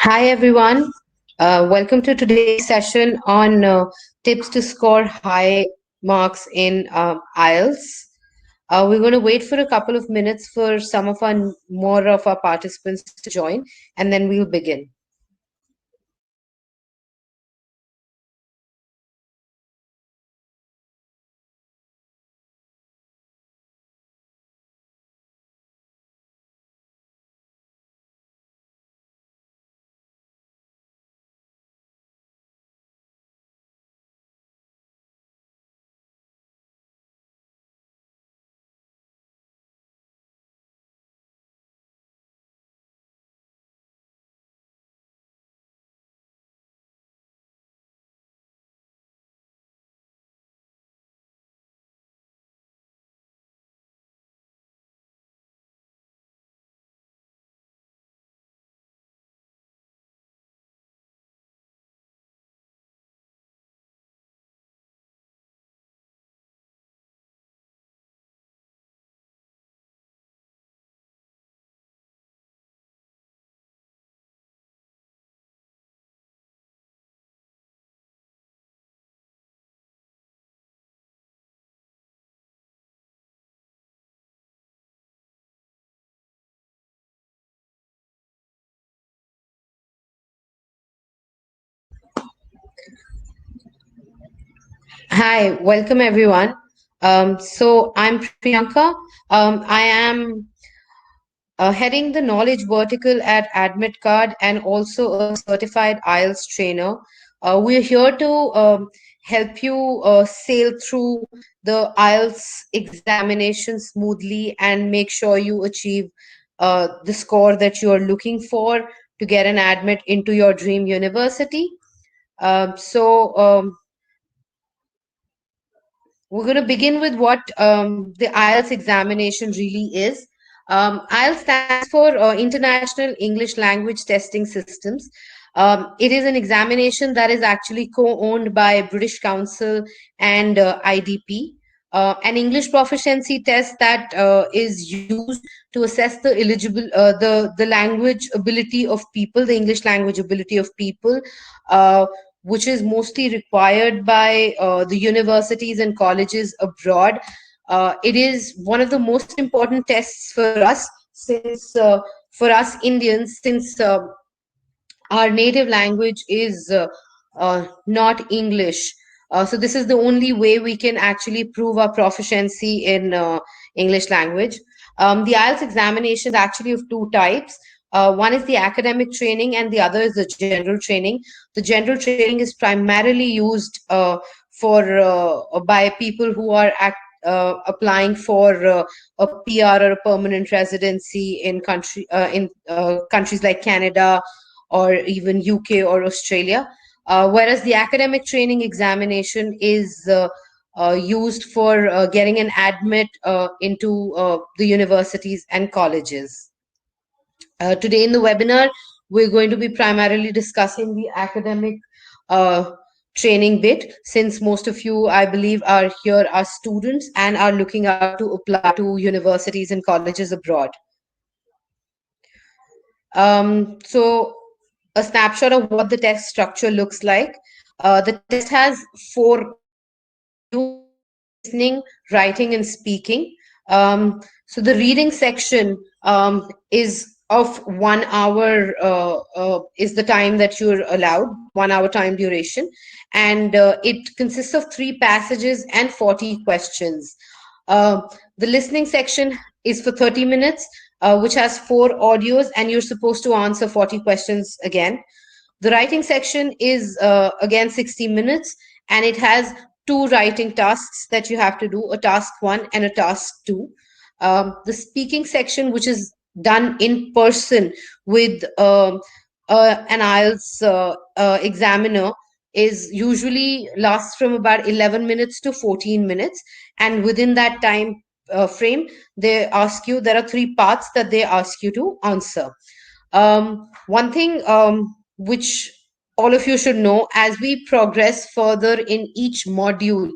Hi everyone, welcome to today's session on tips to score high marks in IELTS. We're going to wait for a couple of minutes for some of our more of our participants to join, and then we'll begin. Hi, welcome everyone. So I'm Priyanka. I am heading the knowledge vertical at AdmitKard and also a certified IELTS trainer. We're here to help you sail through the IELTS examination smoothly and make sure you achieve the score that you're looking for to get an admit into your dream university. So we're going to begin with what the IELTS examination really is. IELTS stands for International English Language Testing Systems. It is an examination that is actually co-owned by British Council and IDP. An English proficiency test that is used to assess the the language ability of people, the English language ability of people, which is mostly required by the universities and colleges abroad. It is one of the most important tests for us, since for us Indians, since our native language is not English. So this is the only way we can actually prove our proficiency in English language. The IELTS examination is actually of two types. One is the academic training and the other is the general training. The general training is primarily used for by people who are applying for a PR or a permanent residency in countries like Canada or even UK or Australia. Whereas the academic training examination is used for getting an admit into the universities and colleges. Today in the webinar, we're going to be primarily discussing the academic uh, training bit, since most of you, I believe, are here as students and are looking out to apply to universities and colleges abroad. So a snapshot of what the test structure looks like. The test has 4 listening, writing, and speaking. So the reading section is of 1 hour, is the time that you're allowed, 1 hour time duration. And it consists of 3 passages and 40 questions. The listening section is for 30 minutes, which has 4 audios, and you're supposed to answer 40 questions again. The writing section is again 60 minutes, and it has 2 writing tasks that you have to do, a task 1 and a task 2. The speaking section, which is done in person with an IELTS examiner is usually lasts from about 11 minutes to 14 minutes. And within that time frame, they ask you, there are three parts that they ask you to answer. One thing which all of you should know, as we progress further in each module,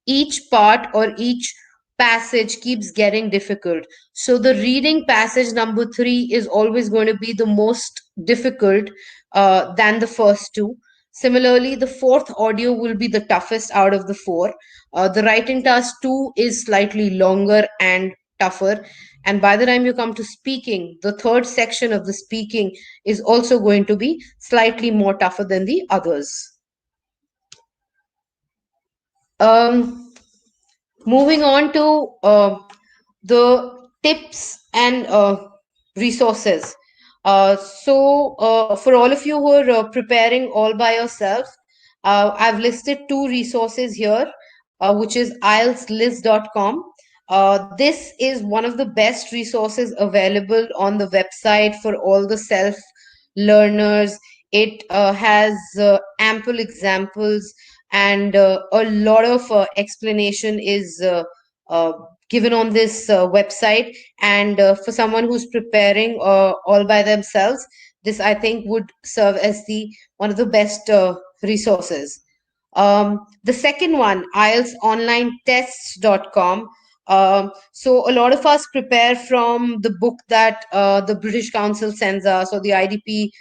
each part or each passage keeps getting difficult. So the reading passage number three is always going to be the most difficult than the first two. Similarly, the fourth audio will be the toughest out of the four. The writing task two is slightly longer and tougher. And by the time you come to speaking, the third section of the speaking is also going to be slightly more tougher than the others. Um, Moving on to the tips and resources. For all of you who are preparing all by yourself, I've listed two resources here, which is IELTSlist.com. This is one of the best resources available on the website for all the self learners. It has ample examples, and a lot of explanation is uh, given on this website. And for someone who's preparing all by themselves, this I think would serve as the one of the best resources. The second one, IELTSonlinetests.com. So a lot of us prepare from the book that the British Council sends us, or the IDP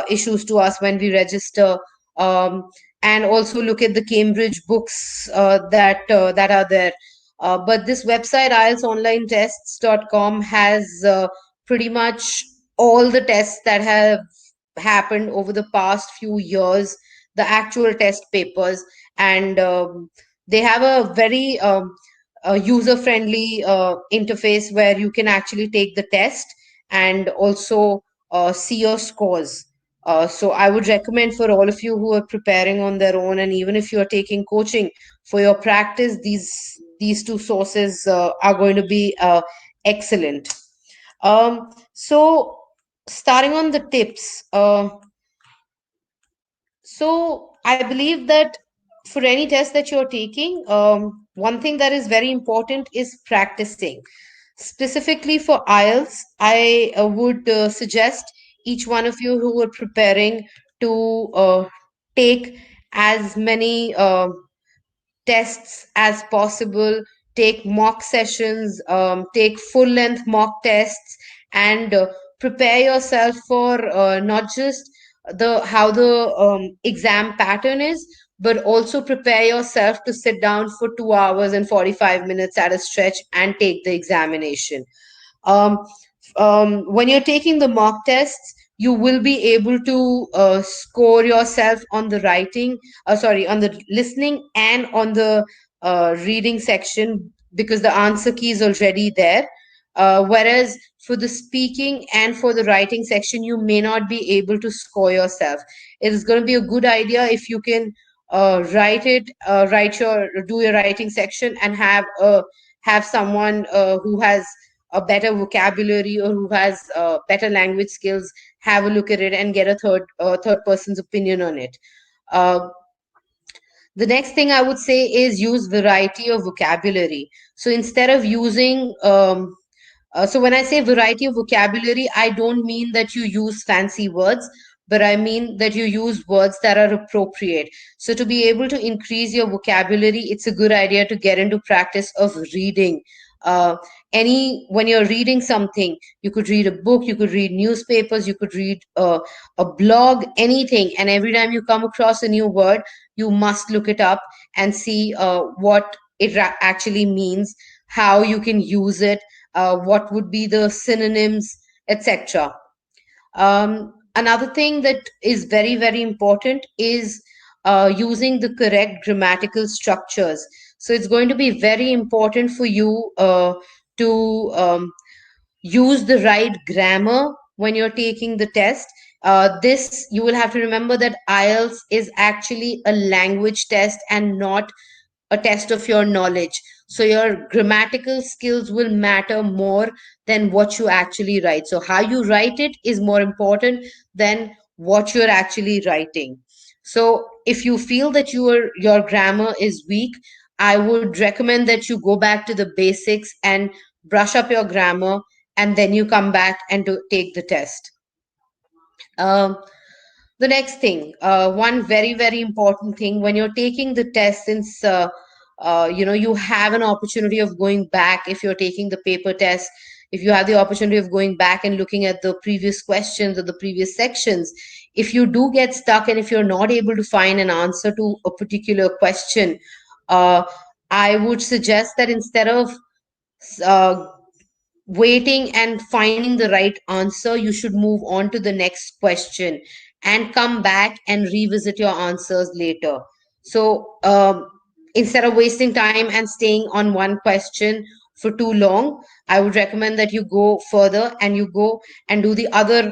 issues to us when we register, um, and also look at the Cambridge books that are there. But this website, IELTSonlinetests.com, has pretty much all the tests that have happened over the past few years, the actual test papers, and they have a very user friendly interface where you can actually take the test and also see your scores. So I would recommend for all of you who are preparing on their own, and even if you are taking coaching for your practice, these two sources are going to be excellent. So starting on the tips, so I believe that for any test that you're taking, one thing that is very important is practicing. Specifically for IELTS, I would suggest each one of you who are preparing to take as many tests as possible, take mock sessions, take full length mock tests, and prepare yourself for not just the how the exam pattern is, but also prepare yourself to sit down for 2 hours and 45 minutes at a stretch and take the examination. um, when you're taking the mock tests, you will be able to score yourself on the writing, sorry, on the listening and on the reading section, because the answer key is already there. Whereas for the speaking and for the writing section, you may not be able to score yourself. It is going to be a good idea if you can do your writing section and have someone who has a better vocabulary or who has better language skills have a look at it and get a third person's opinion on it. Uh, the next thing I would say is use variety of vocabulary. So instead of using so when I say variety of vocabulary, I don't mean that you use fancy words, but I mean that you use words that are appropriate. So to be able to increase your vocabulary, it's a good idea to get into practice of reading. Uh, when you're reading something, you could read a book, you could read newspapers, you could read a blog, anything. And every time you come across a new word, you must look it up and see what it actually means, how you can use it, what would be the synonyms, etc. Another thing that is very, very important is using the correct grammatical structures. So it's going to be very important for you to use the right grammar when you're taking the test. This, you will have to remember that IELTS is actually a language test and not a test of your knowledge. So your grammatical skills will matter more than what you actually write. So how you write it is more important than what you're actually writing. So if you feel that your grammar is weak, I would recommend that you go back to the basics and brush up your grammar, and then you come back and take the test. Um, the next thing, one very very important thing when you're taking the test, since you have an opportunity of going back. If you're taking the paper test, if you have the opportunity of going back and looking at the previous questions or the previous sections, if you do get stuck and if you're not able to find an answer to a particular question, uh, I would suggest that instead of uh, waiting and finding the right answer, you should move on to the next question and come back and revisit your answers later. So instead of wasting time and staying on one question for too long, I would recommend that you go further and you go and do the other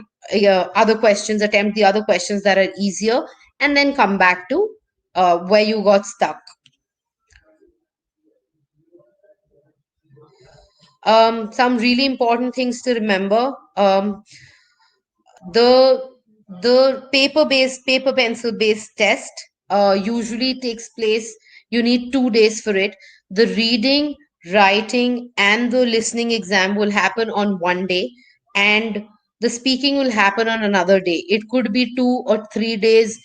questions, attempt the other questions that are easier, and then come back to where you got stuck. Some really important things to remember. The paper pencil based test usually takes place. You need 2 days for it. The reading, writing, and the listening exam will happen on one day, and the speaking will happen on another day. It could be 2 or 3 days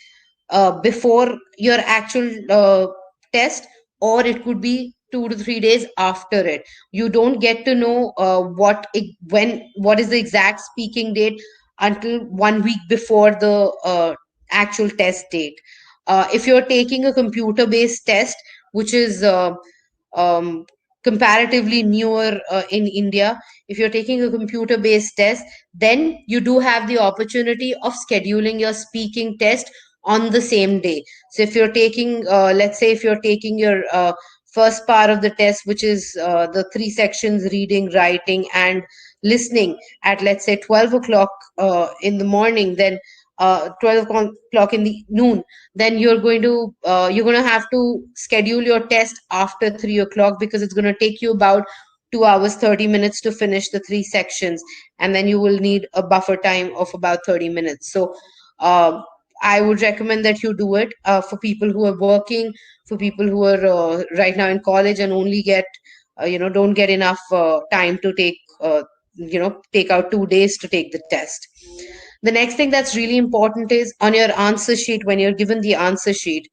before your actual test, or it could be 2 to 3 days after it. You don't get to know what is the exact speaking date until 1 week before the actual test date. If you're taking a computer based test, which is um, comparatively newer in India, if you're taking a computer based test, then you do have the opportunity of scheduling your speaking test on the same day. So if you're taking, let's say, if you're taking your first part of the test, which is the three sections, reading, writing, and listening, at let's say 12 o'clock in the morning, then 12 o'clock in the noon, then you're going to have to schedule your test after 3 o'clock, because it's going to take you about 2 hours 30 minutes to finish the three sections, and then you will need a buffer time of about 30 minutes. So uh, I would recommend that you do it for people who are working, for people who are right now in college and only get don't get enough time to take out 2 days to take the test. The next thing that's really important is on your answer sheet. When you're given the answer sheet,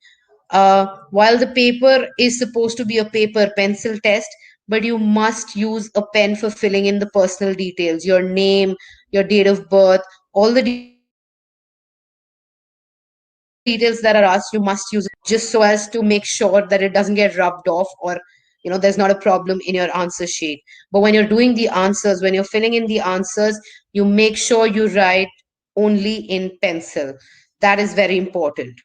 while the paper is supposed to be a paper pencil test, but you must use a pen for filling in the personal details, your name, your date of birth, all the details that are asked. You must use a pen, just so as to make sure that it doesn't get rubbed off, or there's not a problem in your answer sheet. But when you're doing the answers, when you're filling in the answers, you make sure you write only in pencil. That is very important.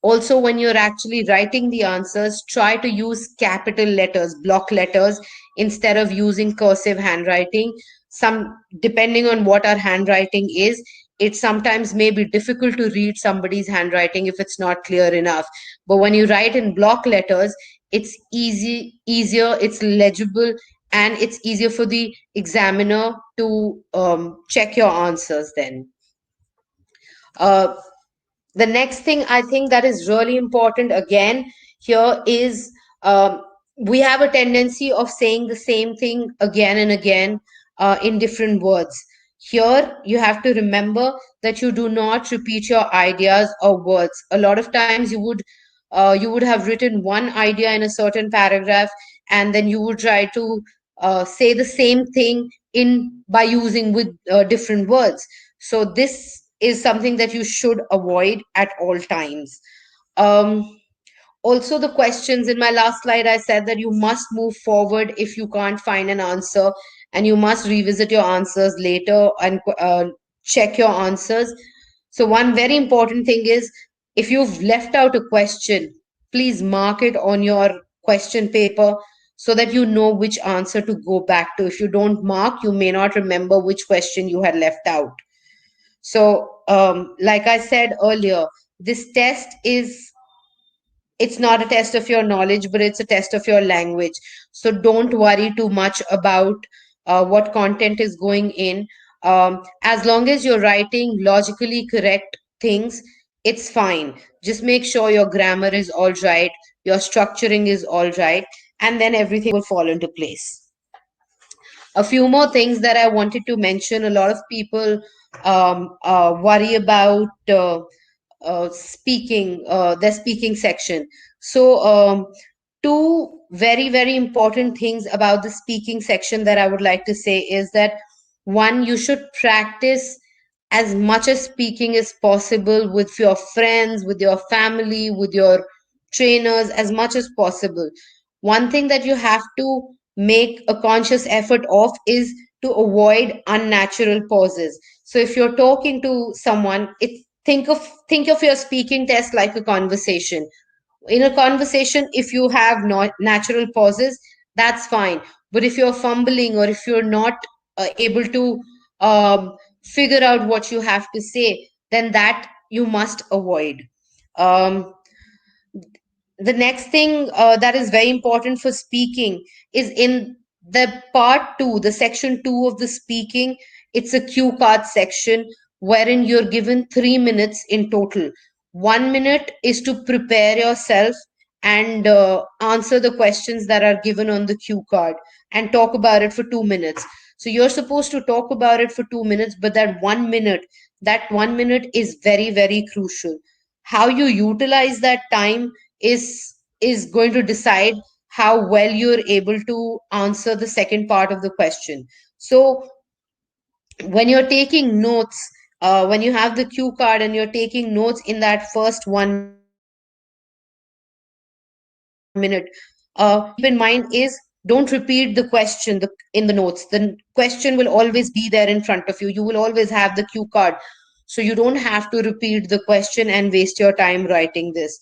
Also, when you're actually writing the answers, try to use capital letters, block letters, instead of using cursive handwriting. Depending on what our handwriting is, it sometimes may be difficult to read somebody's handwriting if it's not clear enough. But when you write in block letters, it's easier, it's legible, and it's easier for the examiner to check your answers then. Uh, the next thing I think that is really important again here is, we have a tendency of saying the same thing again and again in different words. Here you have to remember that you do not repeat your ideas or words. A lot of times you would have written one idea in a certain paragraph, and then you would try to say the same thing in by using with different words. So this is something that you should avoid at all times. Um, Also, the questions in my last slide, I said that you must move forward if you can't find an answer, and you must revisit your answers later and check your answers. So, one very important thing is, if you've left out a question, please mark it on your question paper so that you know which answer to go back to. If you don't mark, you may not remember which question you had left out. So, like I said earlier, this test is it's not a test of your knowledge, but it's a test of your language. So don't worry too much about what content is going in. As long as you're writing logically correct things, it's fine. Just make sure your grammar is all right, your structuring is all right, and then everything will fall into place. A few more things that I wanted to mention. A lot of people worry about their speaking section. So, two very, very important things about the speaking section that I would like to say is that one, you should practice as much as speaking as possible with your friends, with your family, with your trainers, as much as possible. One thing that you have to make a conscious effort of is to avoid unnatural pauses. So if you're talking to someone, think of your speaking test like a conversation. In a conversation, if you have not natural pauses, that's fine. But if you're fumbling, or if you're not able to figure out what you have to say, then that you must avoid. um, the next thing that is very important for speaking is in the part 2, the section 2 of the speaking. It's a cue card section wherein you're given 3 minutes in total. 1 minute is to prepare yourself and answer the questions that are given on the cue card, and talk about it for 2 minutes. So you're supposed to talk about it for 2 minutes, but that 1 minute is very, very crucial. How you utilize that time is going to decide how well you're able to answer the second part of the question. So when you're taking notes, when you have the cue card and you're taking notes in that first 1 minute, one thing to keep in mind is don't repeat the question in the notes. The question will always be there in front of you. You will always have the cue card. So you don't have to repeat the question and waste your time writing this.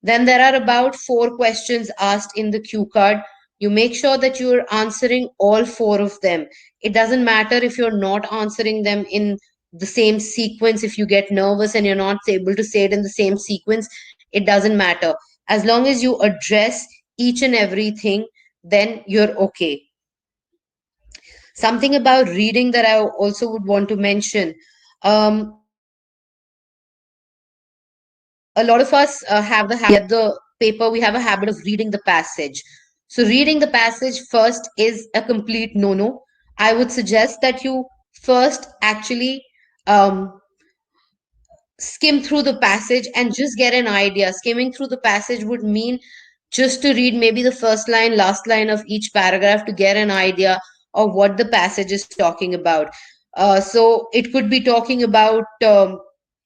Then there are about 4 questions asked in the cue card. You make sure that you're answering all 4 of them. It doesn't matter if you're not answering them in the same sequence. If you get nervous and you're not able to say it in the same sequence, it doesn't matter. As long as you address each and everything, then you're okay. Something about reading that I also would want to mention. A lot of us have the habit of reading the paper. We have a habit of reading the passage. So reading the passage first is a complete no-no. I would suggest that you first actually um, skim through the passage and just get an idea. Skimming through the passage would mean just to read maybe the first line, last line of each paragraph to get an idea of what the passage is talking about. So it could be talking about,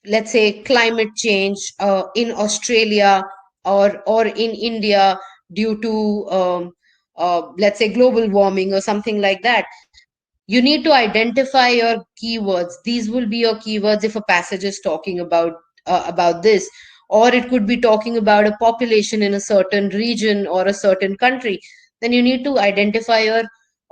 let's say, climate change in Australia, or in India, due to let's say global warming or something like that. You need to identify your keywords. These will be your keywords if a passage is talking about this. Or it could be talking about a population in a certain region or a certain country. Then you need to identify your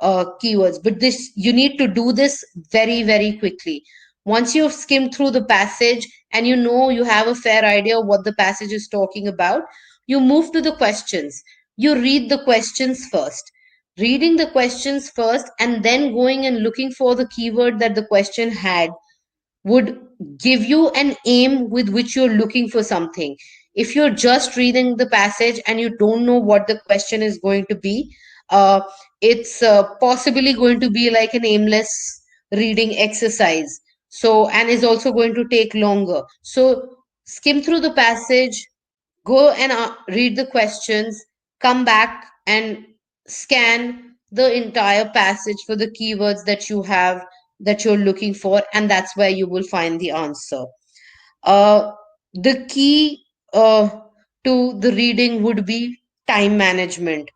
keywords. But this, you need to do this very, very quickly. Once you've skimmed through the passage and you know you have a fair idea of what the passage is talking about, you move to the questions. You read the questions first. Reading the questions first and then going and looking for the keyword that the question had would give you an aim with which you're looking for something. If you're just reading the passage and you don't know what the question is going to be, it's possibly going to be like an aimless reading exercise. So, and is also going to take longer. So, skim through the passage, go and read the questions, come back and scan the entire passage for the keywords that you have, that you're looking for, and that's where you will find the answer. uh, the key to the reading would be time management.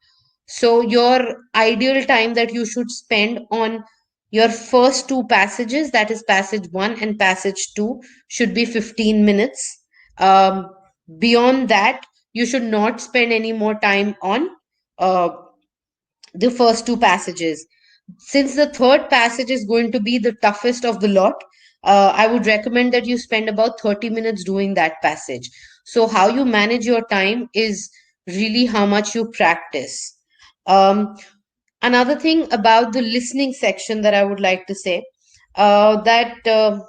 So your ideal time that you should spend on your first 2 passages, that is passage 1 and passage 2, should be 15 minutes. Beyond that, you should not spend any more time on uh, the first 2 passages. Since the third passage is going to be the toughest of the lot, I would recommend that you spend about 30 minutes doing that passage. So how you manage your time is really how much you practice. Um, Another thing about the listening section that I would like to say, that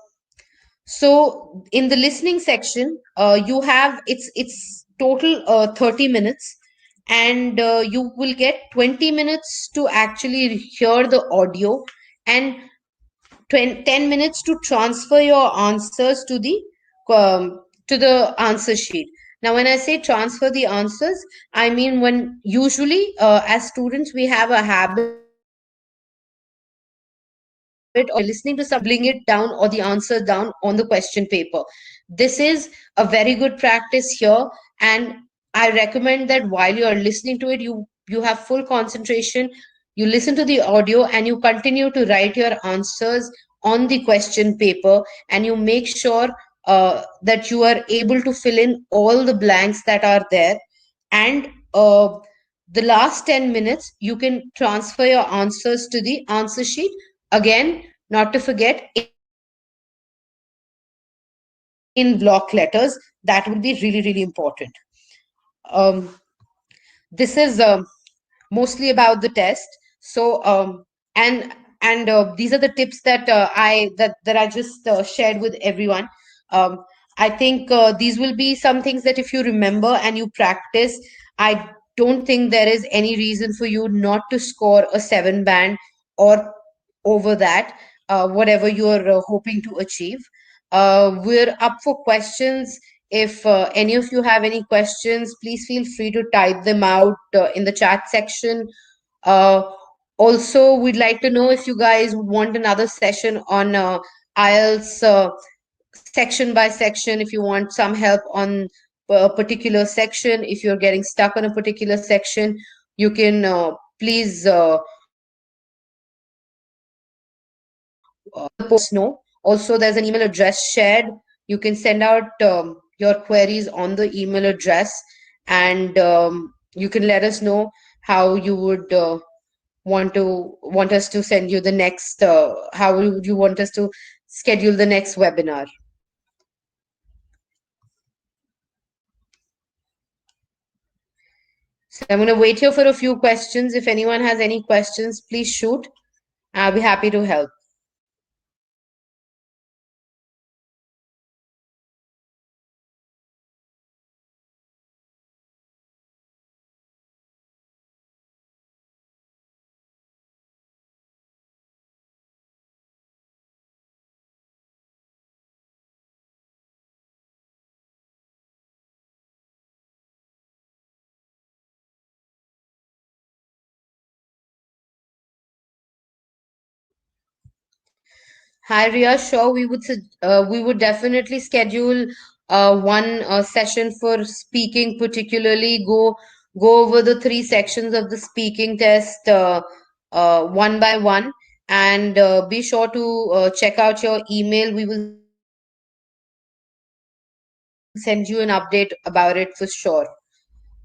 so in the listening section, you have it's total 30 minutes, and you will get 20 minutes to actually hear the audio, and 10 minutes to transfer your answers to the answer sheet. Now when I say transfer the answers, I mean, when usually as students we have a habit of listening to somebody and scribbling it down or the answer down on the question paper. This is a very good practice here, and I recommend that while you are listening to it, you have full concentration, you listen to the audio, and you continue to write your answers on the question paper, and you make sure that you are able to fill in all the blanks that are there. And the last 10 minutes, you can transfer your answers to the answer sheet. Again, not to forget, in block letters. That would be really, really important. Um, this is mostly about the test. So and these are the tips that I just shared with everyone. um, I think these will be some things that if you remember and you practice, I don't think there is any reason for you not to score a 7 band or over that, whatever you're hoping to achieve. We're up for questions. If any of you have any questions, please feel free to type them out in the chat section. Uh, Also, we'd like to know if you guys want another session on IELTS section by section, if you want some help on a particular section, if you're getting stuck on a particular section, you can please let us know. Also, there's an email address shared. You can send out your queries on the email address, and you can let us know how you would want us to send you the next. How would you want us to schedule the next webinar? So I'm going to wait here for a few questions. If anyone has any questions, please shoot. I'll be happy to help. Hi, Ria. Sure, we would definitely schedule one session for speaking. Particularly, go over the three sections of the speaking test one by one, and be sure to check out your email. We will send you an update about it for sure.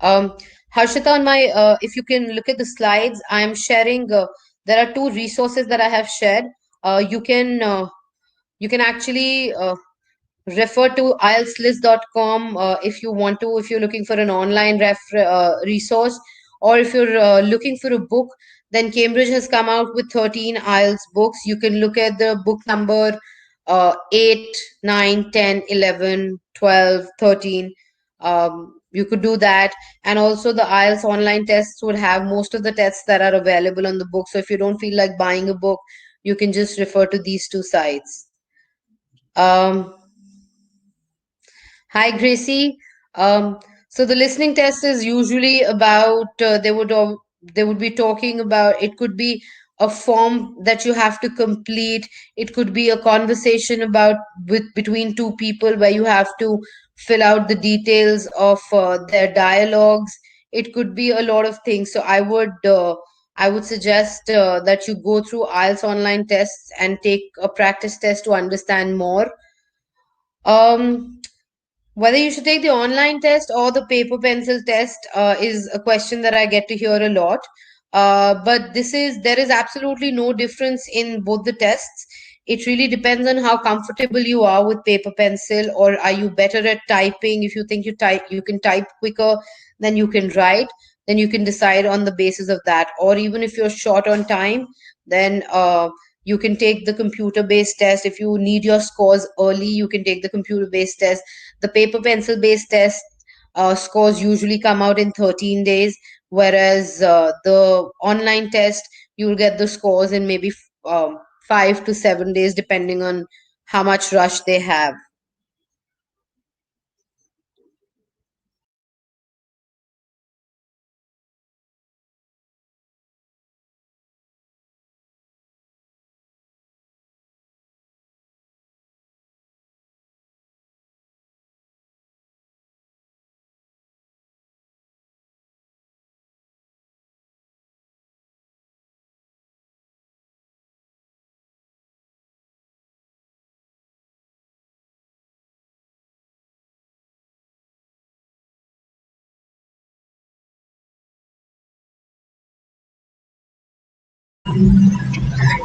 Harshita, on my if you can look at the slides, I am sharing. There are two resources that I have shared. You can actually refer to IELTSlist.com if you want to, if you're looking for an online resource, or if you're looking for a book. Then Cambridge has come out with 13 IELTS books. You can look at the book number 8, 9, 10, 11, 12, 13. You could do that. And also the IELTS online tests would have most of the tests that are available on the book. So if you don't feel like buying a book, you can just refer to these two sites. Um, Hi, Gracie. So the listening test is usually about they would be talking about, it could be a form that you have to complete. It could be a conversation about with between two people where you have to fill out the details of their dialogues. It could be a lot of things. So I would suggest that you go through IELTS online tests and take a practice test to understand more. Um, Whether you should take the online test or the paper pencil test is a question that I get to hear a lot. But there is absolutely no difference in both the tests. it really depends on how comfortable you are with paper pencil, or are you better at typing. If you think you can type quicker than you can write, then you can decide on the basis of that. Or even if you're short on time, then you can take the computer based test. If you need your scores early, you can take the computer based test. The paper pencil based test scores usually come out in 13 days, whereas the online test, you'll get the scores in maybe 5 to 7 days, depending on how much rush they have.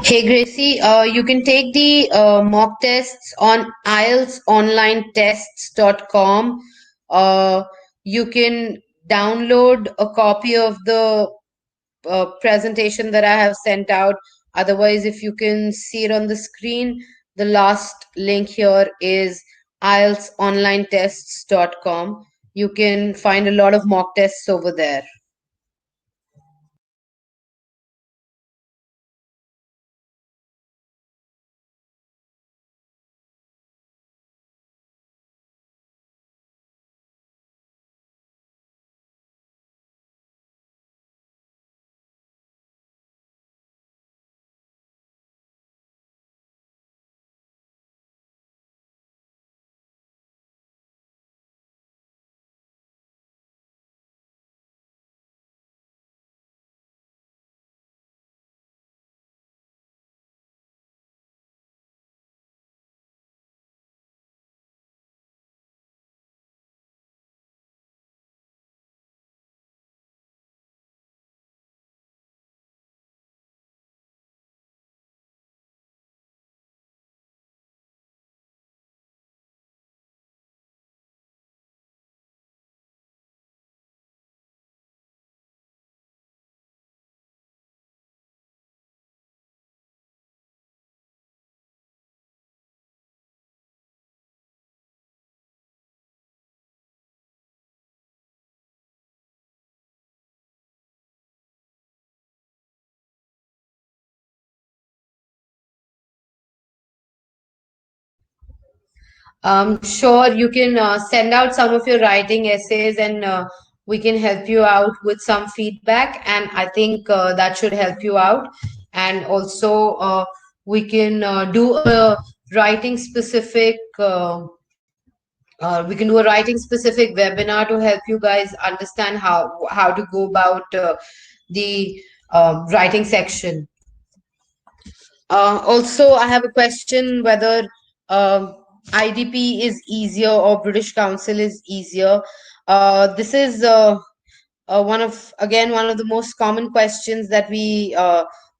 Hey Gracie, you can take the mock tests on IELTSonlinetests.com. You can download a copy of the presentation that I have sent out. Otherwise, if you can see it on the screen, the last link here is IELTSonlinetests.com. You can find a lot of mock tests over there. Sure, you can send out some of your writing essays, and we can help you out with some feedback. And I think that should help you out. And also, we can do a writing specific. We can do a writing specific webinar to help you guys understand how to go about the writing section. Also, I have a question whether IDP is easier or British Council is easier. This is one of the most common questions that we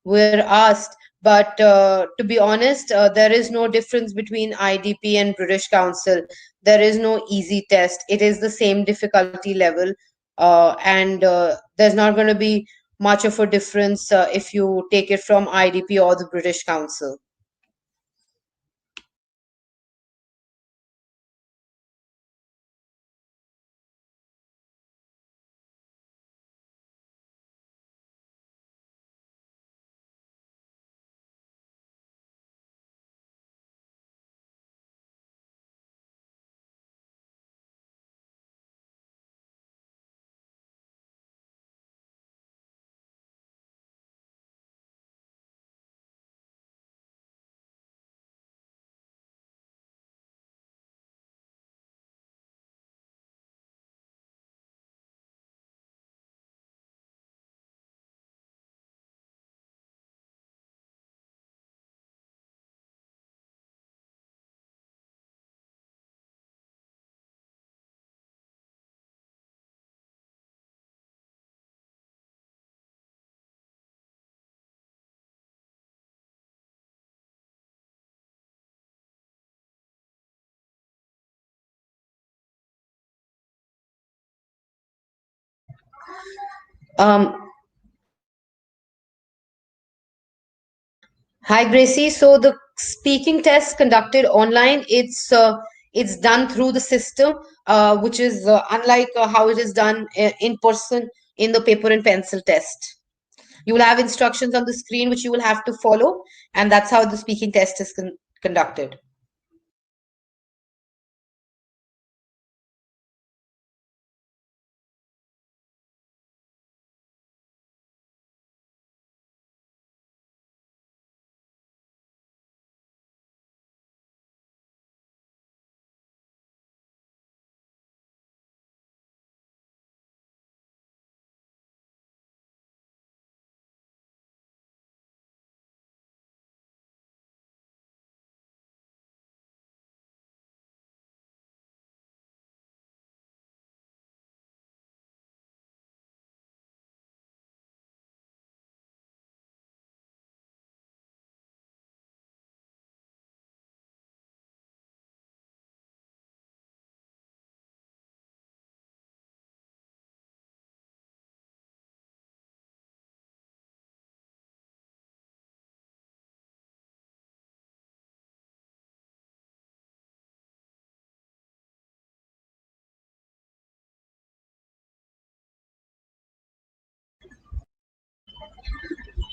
were asked. But to be honest, there is no difference between IDP and British Council. There is no easy test. It is the same difficulty level, and there's not going to be much of a difference if you take it from IDP or the British Council. Um, Hi, Gracie. So the speaking test conducted online, it's done through the system, which is unlike how it is done in person in the paper and pencil test. You will have instructions on the screen which you will have to follow, and that's how the speaking test is conducted.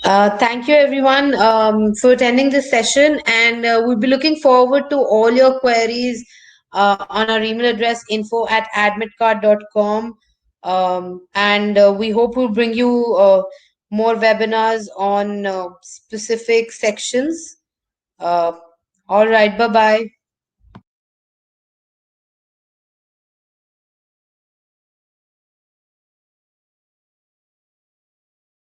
Thank you, everyone, for attending this session. And we'll be looking forward to all your queries on our email address info@admitcard.com. And we hope we'll bring you more webinars on specific sections. Uh, all right, bye bye.